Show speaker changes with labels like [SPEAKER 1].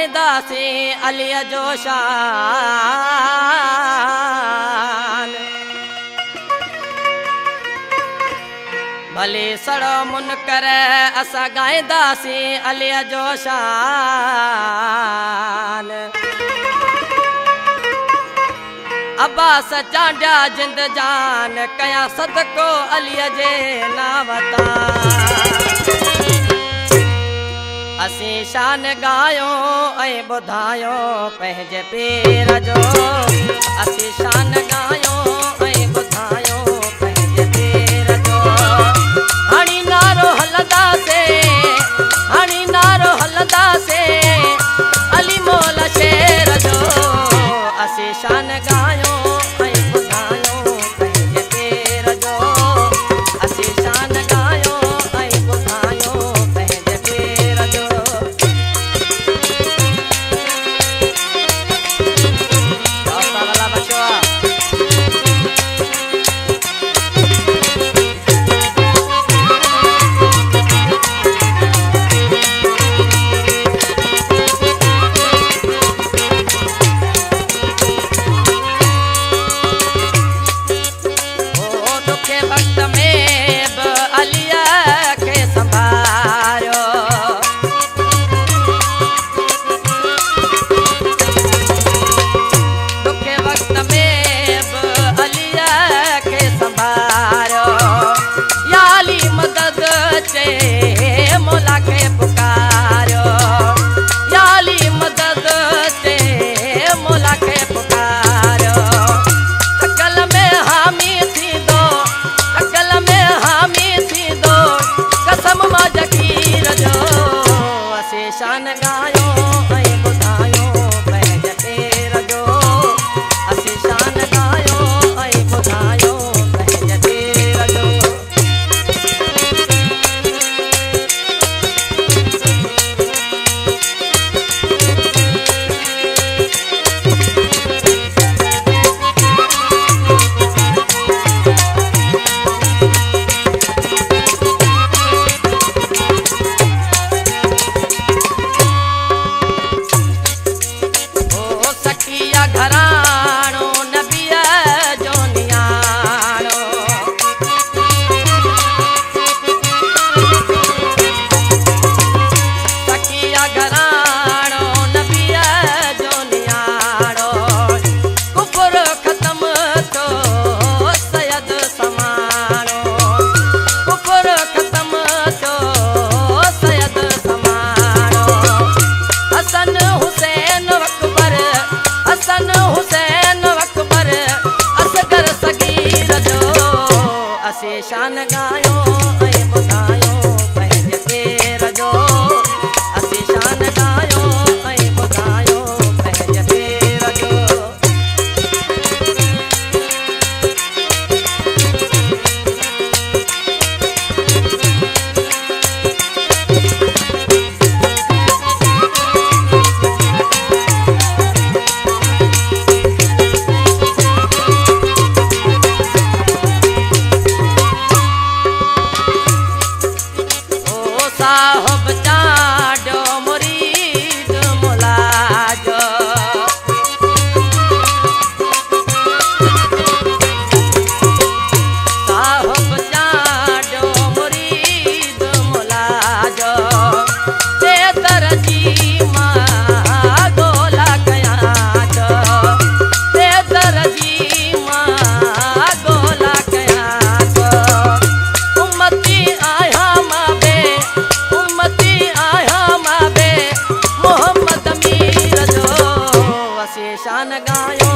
[SPEAKER 1] गाईंदासी अलीअ जो शान। भले सड़ो मुनकर असां गाईंदासी अलीअ जो शान। अब्बास चांडिया जिंद जान कया सदको अलीअ जे नाम तां। असीं शान गायो ऐं ॿुधायो पंहिंजे पीर जो। असीं शान गायो ऐं ॿुधायो पंहिंजे पीर जो। हणी नारो हलंदासीं, हणी नारो हलंदासीं अली मौला शेर जो। असीं शान गायो ऐं ॿुधायो पंहिंजे पीर जो। असीं शान गायो ऐं ॿुधायो पंहिंजे पीर जो। मौला के पुकारो याली मदद ते मौला के पुकारो। अकल में हामी थी दो, अकल में हामी थी दो कसम मां जकीर जो। असीं शान गायो ऐं ॿुधायो पंहिंजे पीर जो। असीं शान गायो ऐं ॿुधायो पंहिंजे पीर जो। घराणो नबीअ जो नियाणो। सखिया घराणो नबीअ जो नियाणो। कुफर ख़त्म थियो सयद समाणो। कुफर ख़त्म थियो सयद समाणो। हसन हुसैन अकबर, हसन हुसैन अकबर असगर सगीर जो। असीं शान गायो ऐं ॿुधायो पंहिंजे पीर जो। असीं शान गायो ऐं ॿुधायो पंहिंजे पीर जो। साहब चांडियो मुरीद मौला जो। साहब चांडियो मुरीद मौला जो। ते दरजी मां गोला कयां जो। ते दरजी मां गोला कयां जो। उम्मती आया मां बे, उम्मती आया मां बे मोहम्मद मीर जो। असीं शान गायो